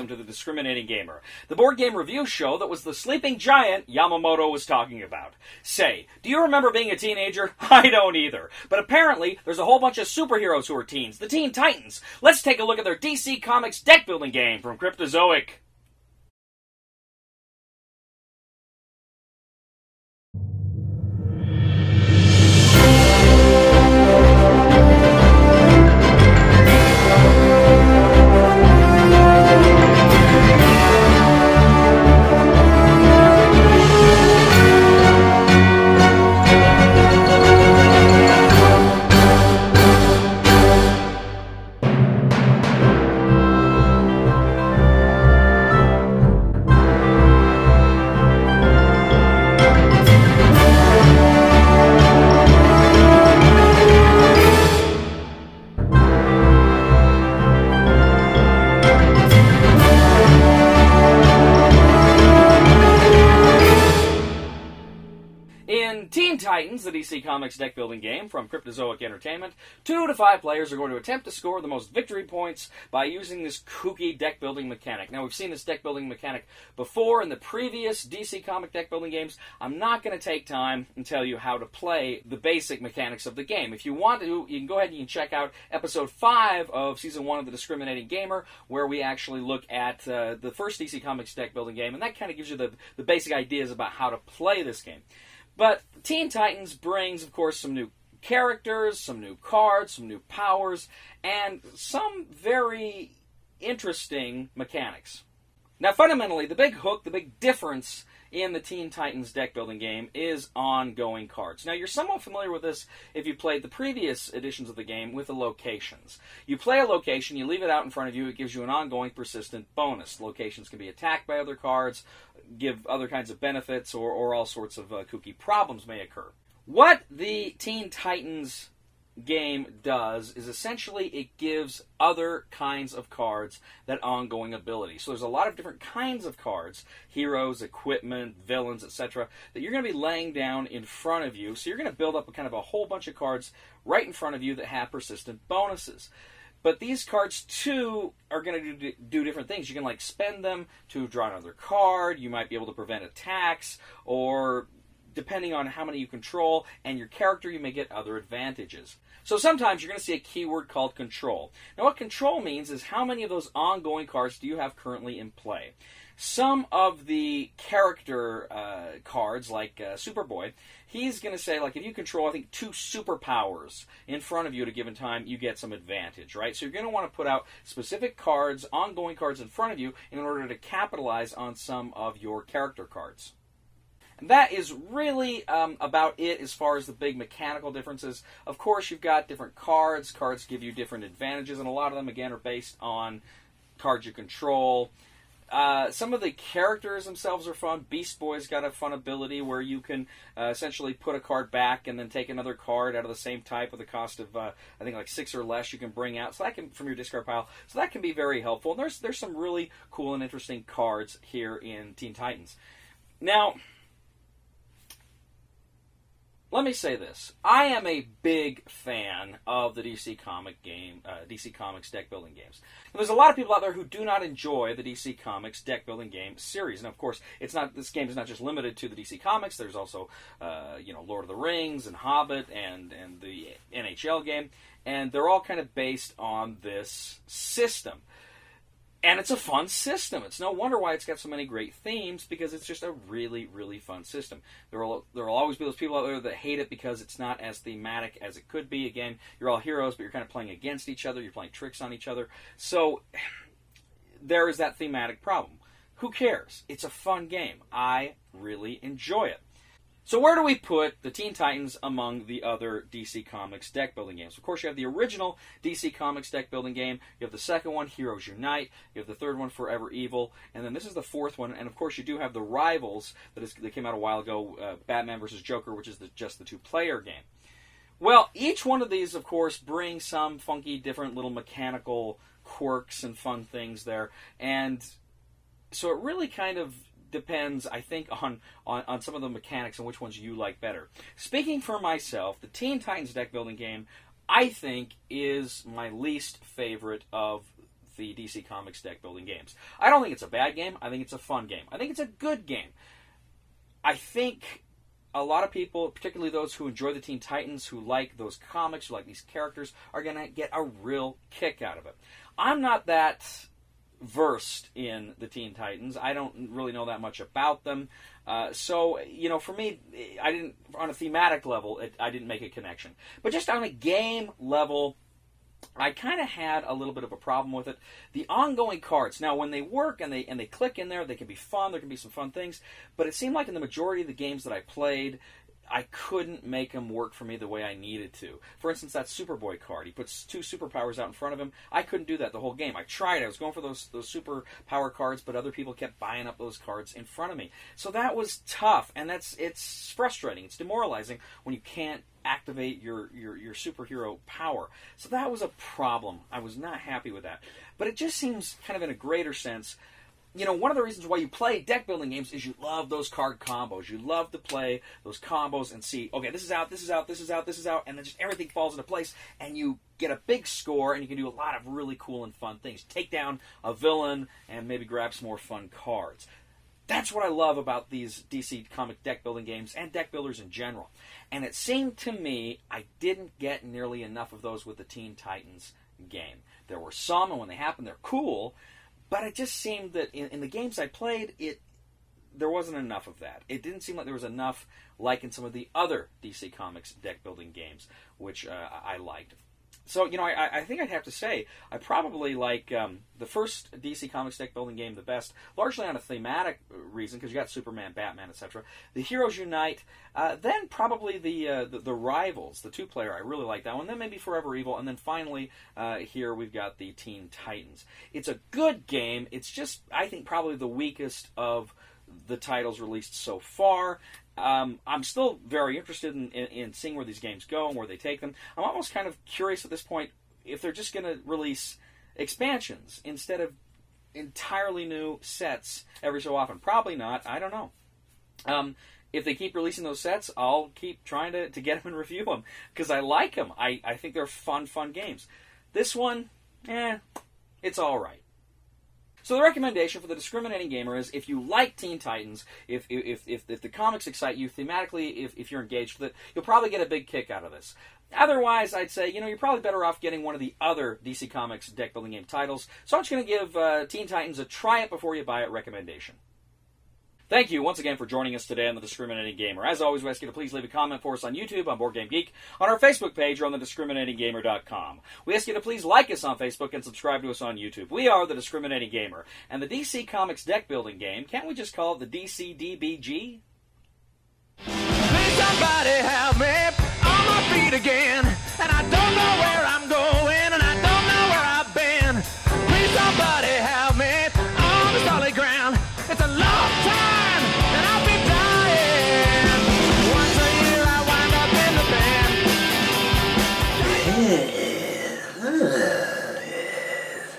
welcome to the Discriminating Gamer, the board game review show that was the sleeping giant Yamamoto was talking about. Say, do you remember being a teenager? I don't either. But apparently, there's a whole bunch of superheroes who are teens, the Teen Titans. Let's take a look at their DC Comics deck building game from Cryptozoic. In Teen Titans, the DC Comics deck building game from Cryptozoic Entertainment, 2 to 5 players are going to attempt to score the most victory points by using this kooky deck building mechanic. Now, we've seen this deck building mechanic before in the previous DC Comic deck building games. I'm not going to take time and tell you how to play the basic mechanics of the game. If you want to, you can go ahead and you can check out episode 5 of season 1 of the Discriminating Gamer, where we actually look at the first DC Comics deck building game, and that kind of gives you the basic ideas about how to play this game. But Teen Titans brings, of course, some new characters, some new cards, some new powers, and some very interesting mechanics. Now, fundamentally, the big hook, the big difference in the Teen Titans deck building game is ongoing cards. Now, you're somewhat familiar with this if you played the previous editions of the game with the locations. You play a location, you leave it out in front of you, it gives you an ongoing persistent bonus. Locations can be attacked by other cards, give other kinds of benefits, or all sorts of kooky problems may occur. What the Teen Titans game does is essentially it gives other kinds of cards that ongoing ability. So there's a lot of different kinds of cards, heroes, equipment, villains, etc., that you're going to be laying down in front of you. So you're going to build up a kind of a whole bunch of cards right in front of you that have persistent bonuses. But these cards, too, are going to do different things. You can, like, spend them to draw another card. You might be able to prevent attacks, or depending on how many you control and your character, you may get other advantages. So sometimes you're going to see a keyword called control. Now, what control means is how many of those ongoing cards do you have currently in play. Some of the character cards, like Superboy, he's going to say, like, if you control, I think, 2 superpowers in front of you at a given time, you get some advantage, right? So you're going to want to put out specific cards, ongoing cards in front of you in order to capitalize on some of your character cards. And that is really about it as far as the big mechanical differences. Of course, you've got different cards. Cards give you different advantages, and a lot of them, again, are based on cards you control. Some of the characters themselves are fun. Beastboy's got a fun ability where you can essentially put a card back and then take another card out of the same type with a cost of, I think, like 6 or less you can bring out. So that can, from your discard pile. So that can be very helpful. And there's some really cool and interesting cards here in Teen Titans. Now, let me say this. I am a big fan of the DC Comics deck building games. And there's a lot of people out there who do not enjoy the DC Comics deck building game series. And of course, this game is not just limited to the DC Comics. There's also, Lord of the Rings and Hobbit and the NHL game, and they're all kind of based on this system. And it's a fun system. It's no wonder why it's got so many great themes, because it's just a really, really fun system. There will always be those people out there that hate it because it's not as thematic as it could be. Again, you're all heroes, but you're kind of playing against each other. You're playing tricks on each other. So there is that thematic problem. Who cares? It's a fun game. I really enjoy it. So where do we put the Teen Titans among the other DC Comics deck building games? Of course, you have the original DC Comics deck building game. You have the second one, Heroes Unite. You have the third one, Forever Evil. And then this is the fourth one. And of course, you do have the Rivals that came out a while ago, Batman vs. Joker, which is just the 2-player game. Well, each one of these, of course, brings some funky, different little mechanical quirks and fun things there. And so it really kind of depends, I think, on some of the mechanics and which ones you like better. Speaking for myself, the Teen Titans deck building game, I think, is my least favorite of the DC Comics deck building games. I don't think it's a bad game. I think it's a fun game. I think it's a good game. I think a lot of people, particularly those who enjoy the Teen Titans, who like those comics, who like these characters, are going to get a real kick out of it. I'm not that versed in the Teen Titans. I don't really know that much about them. So, for me, I didn't, on a thematic level, I didn't make a connection. But just on a game level, I kind of had a little bit of a problem with it. The ongoing cards, now when they work and they click in there, they can be fun, there can be some fun things, but it seemed like in the majority of the games that I played, I couldn't make them work for me the way I needed to. For instance, that Superboy card. He puts 2 superpowers out in front of him. I couldn't do that the whole game. I tried. I was going for those superpower cards, but other people kept buying up those cards in front of me. So that was tough, and it's frustrating. It's demoralizing when you can't activate your superhero power. So that was a problem. I was not happy with that. But it just seems kind of in a greater sense, one of the reasons why you play deck building games is you love those card combos. You love to play those combos and see, okay, this is out, this is out, this is out, this is out, and then just everything falls into place, and you get a big score, and you can do a lot of really cool and fun things. Take down a villain, and maybe grab some more fun cards. That's what I love about these DC comic deck building games and deck builders in general. And it seemed to me I didn't get nearly enough of those with the Teen Titans game. There were some, and when they happen, they're cool, but it just seemed that in the games I played, there wasn't enough of that. It didn't seem like there was enough like in some of the other DC Comics deck building games, which I liked. So, I think I'd have to say I probably like the first DC Comics deck building game the best, largely on a thematic reason, because you got Superman, Batman, etc. The Heroes Unite, then probably the Rivals, the 2-player. I really like that one. Then maybe Forever Evil, and then finally here we've got the Teen Titans. It's a good game. It's just, I think, probably the weakest of the titles released so far. I'm still very interested in seeing where these games go and where they take them. I'm almost kind of curious at this point if they're just going to release expansions instead of entirely new sets every so often. Probably not. I don't know. If they keep releasing those sets, I'll keep trying to get them and review them because I like them. I think they're fun games. This one, it's all right. So the recommendation for the Discriminating Gamer is if you like Teen Titans, if the comics excite you thematically, if you're engaged with it, you'll probably get a big kick out of this. Otherwise, I'd say, you're probably better off getting one of the other DC Comics deck building game titles. So I'm just going to give Teen Titans a try it before you buy it recommendation. Thank you once again for joining us today on The Discriminating Gamer. As always, we ask you to please leave a comment for us on YouTube, on Board Game Geek, on our Facebook page, or on thediscriminatinggamer.com. We ask you to please like us on Facebook and subscribe to us on YouTube. We are The Discriminating Gamer. And the DC Comics deck building game, can't we just call it the DCDBG? Please somebody help me on my feet again, and I don't know where I'm